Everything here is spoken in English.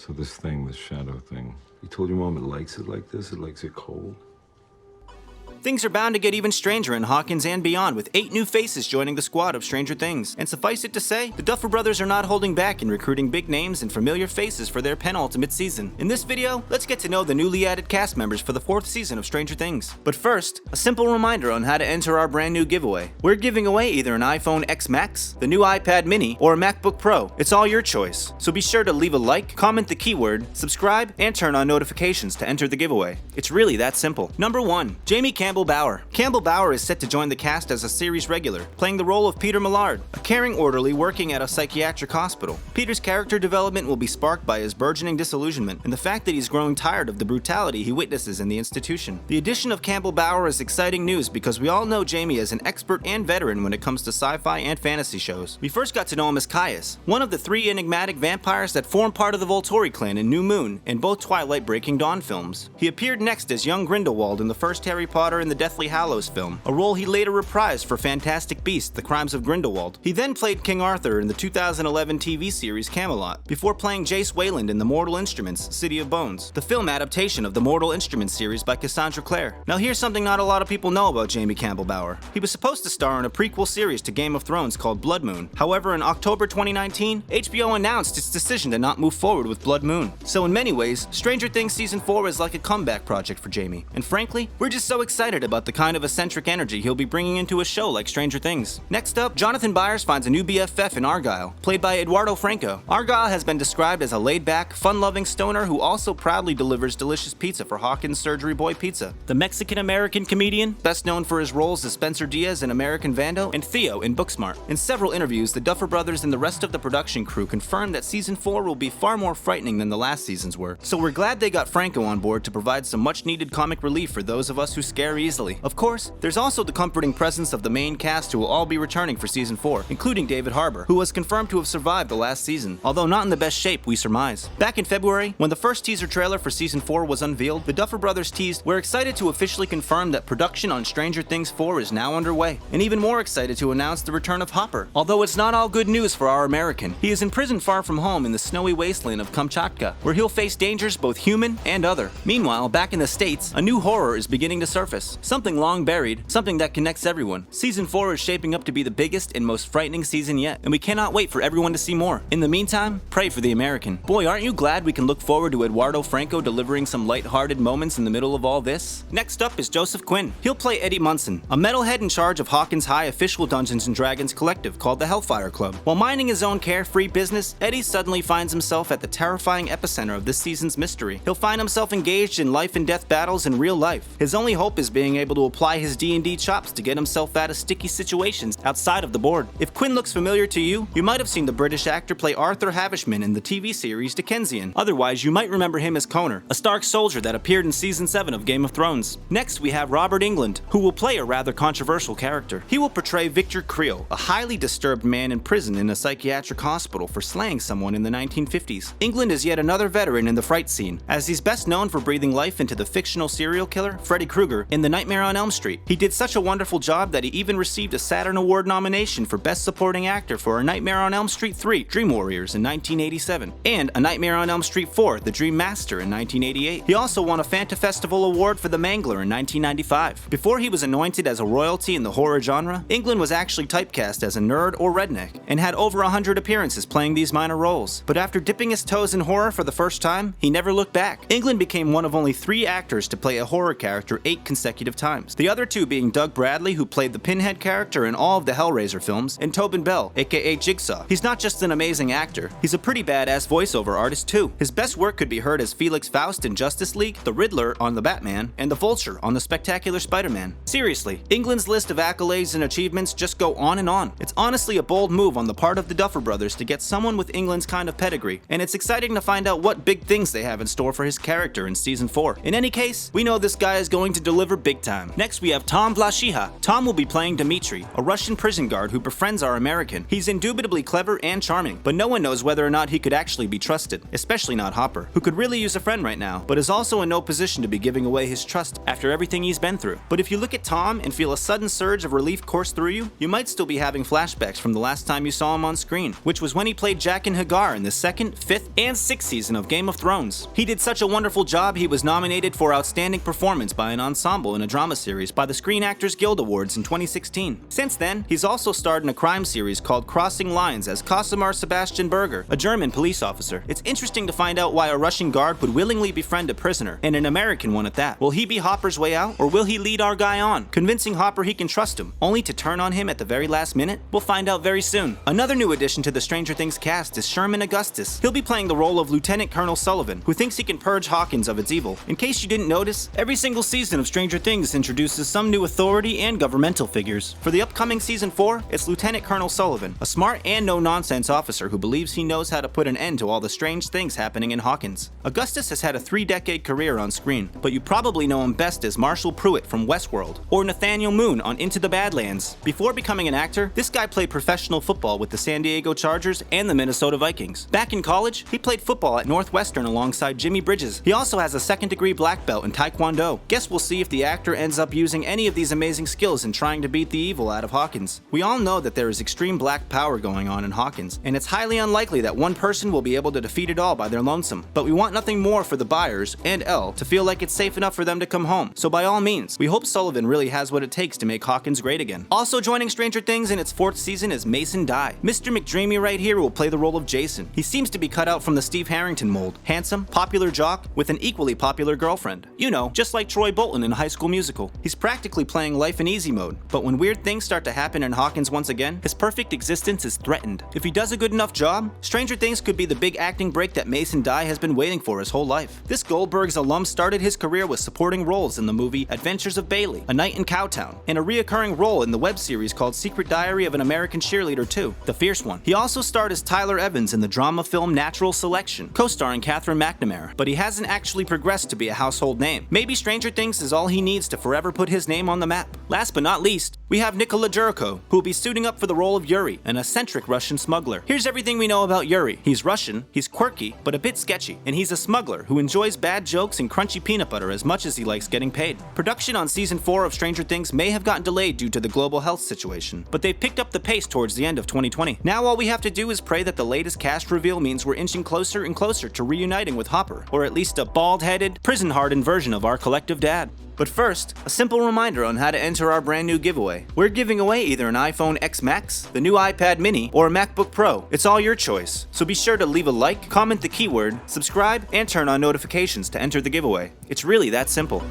So this thing, this shadow thing, you told your mom it likes it like this? It likes it cold? Things are bound to get even stranger in Hawkins and beyond, with 8 new faces joining the squad of Stranger Things. And suffice it to say, the Duffer Brothers are not holding back in recruiting big names and familiar faces for their penultimate season. In this video, let's get to know the newly added cast members for the 4th season of Stranger Things. But first, a simple reminder on how to enter our brand new giveaway. We're giving away either an iPhone X Max, the new iPad mini, or a MacBook Pro. It's all your choice. So be sure to leave a like, comment the keyword, subscribe, and turn on notifications to enter the giveaway. It's really that simple. Number 1. Jamie Campbell Bower. Campbell Bower is set to join the cast as a series regular, playing the role of Peter Millard, a caring orderly working at a psychiatric hospital. Peter's character development will be sparked by his burgeoning disillusionment and the fact that he's growing tired of the brutality he witnesses in the institution. The addition of Campbell Bower is exciting news because we all know Jamie as an expert and veteran when it comes to sci-fi and fantasy shows. We first got to know him as Caius, one of the 3 enigmatic vampires that form part of the Volturi clan in New Moon and both Twilight Breaking Dawn films. He appeared next as young Grindelwald in the first Harry Potter and the Deathly Hallows film, a role he later reprised for Fantastic Beasts: The Crimes of Grindelwald. He then played King Arthur in the 2011 TV series Camelot, before playing Jace Wayland in The Mortal Instruments: City of Bones, the film adaptation of the Mortal Instruments series by Cassandra Clare. Now here's something not a lot of people know about Jamie Campbell Bower. He was supposed to star in a prequel series to Game of Thrones called Blood Moon. However, in October 2019, HBO announced its decision to not move forward with Blood Moon. So in many ways, Stranger Things Season 4 is like a comeback project for Jamie. And frankly, we're just so excited about the kind of eccentric energy he'll be bringing into a show like Stranger Things. Next up, Jonathan Byers finds a new BFF in Argyle, played by Eduardo Franco. Argyle has been described as a laid-back, fun-loving stoner who also proudly delivers delicious pizza for Hawkins Surgery Boy Pizza. The Mexican-American comedian, best known for his roles as Spencer Diaz in American Vando and Theo in Booksmart. In several interviews, the Duffer Brothers and the rest of the production crew confirmed that Season 4 will be far more frightening than the last seasons were. So we're glad they got Franco on board to provide some much-needed comic relief for those of us who scare easily. Of course, there's also the comforting presence of the main cast who will all be returning for Season 4, including David Harbour, who was confirmed to have survived the last season, although not in the best shape we surmise. Back in February, when the first teaser trailer for Season 4 was unveiled, the Duffer Brothers teased, "We're excited to officially confirm that production on Stranger Things 4 is now underway," and even more excited to announce the return of Hopper. Although it's not all good news for our American. He is imprisoned far from home in the snowy wasteland of Kamchatka, where he'll face dangers both human and other. Meanwhile, back in the States, a new horror is beginning to surface. Something long buried, something that connects everyone. Season 4 is shaping up to be the biggest and most frightening season yet, and we cannot wait for everyone to see more. In the meantime, pray for the American. Boy, aren't you glad we can look forward to Eduardo Franco delivering some light-hearted moments in the middle of all this? Next up is Joseph Quinn. He'll play Eddie Munson, a metalhead in charge of Hawkins High official Dungeons & Dragons collective called the Hellfire Club. While minding his own carefree business, Eddie suddenly finds himself at the terrifying epicenter of this season's mystery. He'll find himself engaged in life and death battles in real life. His only hope is being able to apply his D&D chops to get himself out of sticky situations outside of the board. If Quinn looks familiar to you, you might have seen the British actor play Arthur Havishman in the TV series Dickensian. Otherwise, you might remember him as Conor, a Stark soldier that appeared in Season 7 of Game of Thrones. Next, we have Robert Englund, who will play a rather controversial character. He will portray Victor Creel, a highly disturbed man in prison in a psychiatric hospital for slaying someone in the 1950s. Englund is yet another veteran in the fright scene, as he's best known for breathing life into the fictional serial killer Freddy Krueger in The Nightmare on Elm Street. He did such a wonderful job that he even received a Saturn Award nomination for Best Supporting Actor for A Nightmare on Elm Street 3, Dream Warriors in 1987, and A Nightmare on Elm Street 4, The Dream Master in 1988. He also won a Fanta Festival Award for The Mangler in 1995. Before he was anointed as a royalty in the horror genre, Englund was actually typecast as a nerd or redneck, and had over 100 appearances playing these minor roles. But after dipping his toes in horror for the first time, he never looked back. Englund became one of only 3 actors to play a horror character 8 consecutive times. The other 2 being Doug Bradley, who played the Pinhead character in all of the Hellraiser films, and Tobin Bell, aka Jigsaw. He's not just an amazing actor, he's a pretty badass voiceover artist too. His best work could be heard as Felix Faust in Justice League, the Riddler on The Batman, and the Vulture on The Spectacular Spider-Man. Seriously, Englund's list of accolades and achievements just go on and on. It's honestly a bold move on the part of the Duffer Brothers to get someone with Englund's kind of pedigree, and it's exciting to find out what big things they have in store for his character in Season 4. In any case, we know this guy is going to deliver big time. Next we have Tom Blashiha. Tom will be playing Dmitri, a Russian prison guard who befriends our American. He's indubitably clever and charming, but no one knows whether or not he could actually be trusted, especially not Hopper, who could really use a friend right now, but is also in no position to be giving away his trust after everything he's been through. But if you look at Tom and feel a sudden surge of relief course through you, you might still be having flashbacks from the last time you saw him on screen, which was when he played Jaqen H'ghar in the 2nd, 5th, and 6th season of Game of Thrones. He did such a wonderful job he was nominated for Outstanding Performance by an Ensemble in a Drama Series by the Screen Actors Guild Awards in 2016. Since then, he's also starred in a crime series called Crossing Lines as Casimir Sebastian Berger, a German police officer. It's interesting to find out why a Russian guard would willingly befriend a prisoner, and an American one at that. Will he be Hopper's way out, or will he lead our guy on, convincing Hopper he can trust him, only to turn on him at the very last minute? We'll find out very soon. Another new addition to the Stranger Things cast is Sherman Augustus. He'll be playing the role of Lieutenant Colonel Sullivan, who thinks he can purge Hawkins of its evil. In case you didn't notice, every single season of Stranger Things introduces some new authority and governmental figures. For the upcoming season 4, it's Lieutenant Colonel Sullivan, a smart and no-nonsense officer who believes he knows how to put an end to all the strange things happening in Hawkins. Augustus has had a 3-decade career on screen, but you probably know him best as Marshall Pruitt from Westworld, or Nathaniel Moon on Into the Badlands. Before becoming an actor, this guy played professional football with the San Diego Chargers and the Minnesota Vikings. Back in college, he played football at Northwestern alongside Jimmy Bridges. He also has a 2nd-degree black belt in Taekwondo. Guess we'll see if the actor ends up using any of these amazing skills in trying to beat the evil out of Hawkins. We all know that there is extreme black power going on in Hawkins, and it's highly unlikely that one person will be able to defeat it all by their lonesome. But we want nothing more for the Byers and Elle to feel like it's safe enough for them to come home. So by all means, we hope Sullivan really has what it takes to make Hawkins great again. Also joining Stranger Things in its 4th season is Mason Dye. Mr. McDreamy right here will play the role of Jason. He seems to be cut out from the Steve Harrington mold. Handsome, popular jock with an equally popular girlfriend. You know, just like Troy Bolton in High School Musical. He's practically playing life in easy mode, but when weird things start to happen in Hawkins once again, his perfect existence is threatened. If he does a good enough job, Stranger Things could be the big acting break that Mason Dye has been waiting for his whole life. This Goldberg's alum started his career with supporting roles in the movie Adventures of Bailey, A Night in Cowtown, and a reoccurring role in the web series called Secret Diary of an American Cheerleader 2, The Fierce One. He also starred as Tyler Evans in the drama film Natural Selection, co-starring Catherine McNamara, but he hasn't actually progressed to be a household name. Maybe Stranger Things is all he needs to forever put his name on the map. Last but not least, we have Nikola Jurko, who will be suiting up for the role of Yuri, an eccentric Russian smuggler. Here's everything we know about Yuri. He's Russian, he's quirky, but a bit sketchy, and he's a smuggler who enjoys bad jokes and crunchy peanut butter as much as he likes getting paid. Production on season 4 of Stranger Things may have gotten delayed due to the global health situation, but they've picked up the pace towards the end of 2020. Now all we have to do is pray that the latest cast reveal means we're inching closer and closer to reuniting with Hopper, or at least a bald-headed, prison-hardened version of our collective dad. But first, a simple reminder on how to enter our brand new giveaway. We're giving away either an iPhone X Max, the new iPad mini, or a MacBook Pro. It's all your choice. So be sure to leave a like, comment the keyword, subscribe, and turn on notifications to enter the giveaway. It's really that simple.